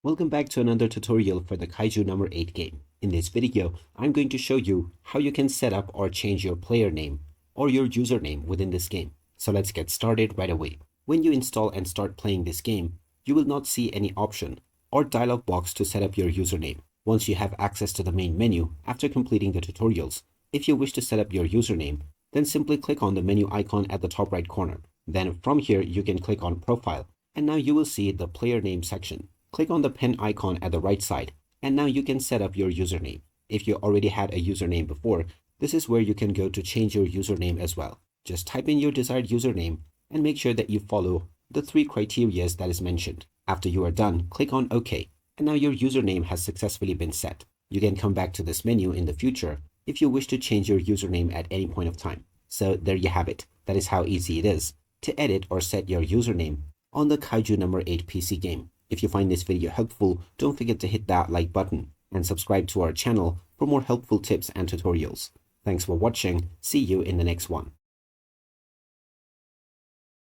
Welcome back to another tutorial for the Kaiju number 8 game. In this video, I'm going to show you how you can set up or change your player name or your username within this game. So let's get started right away. When you install and start playing this game, you will not see any option or dialog box to set up your username. Once you have access to the main menu after completing the tutorials, if you wish to set up your username, then simply click on the menu icon at the top right corner. Then from here, you can click on Profile, and now you will see the player name section. Click on the pen icon at the right side, and now you can set up your username. If you already had a username before, this is where you can go to change your username as well. Just type in your desired username and make sure that you follow the 3 criteria that is mentioned. After you are done, click on OK, and now your username has successfully been set. You can come back to this menu in the future if you wish to change your username at any point of time. So there you have it. That is how easy it is to edit or set your username on the Kaiju number 8 PC game. If you find this video helpful, don't forget to hit that like button and subscribe to our channel for more helpful tips and tutorials. Thanks for watching. See you in the next one.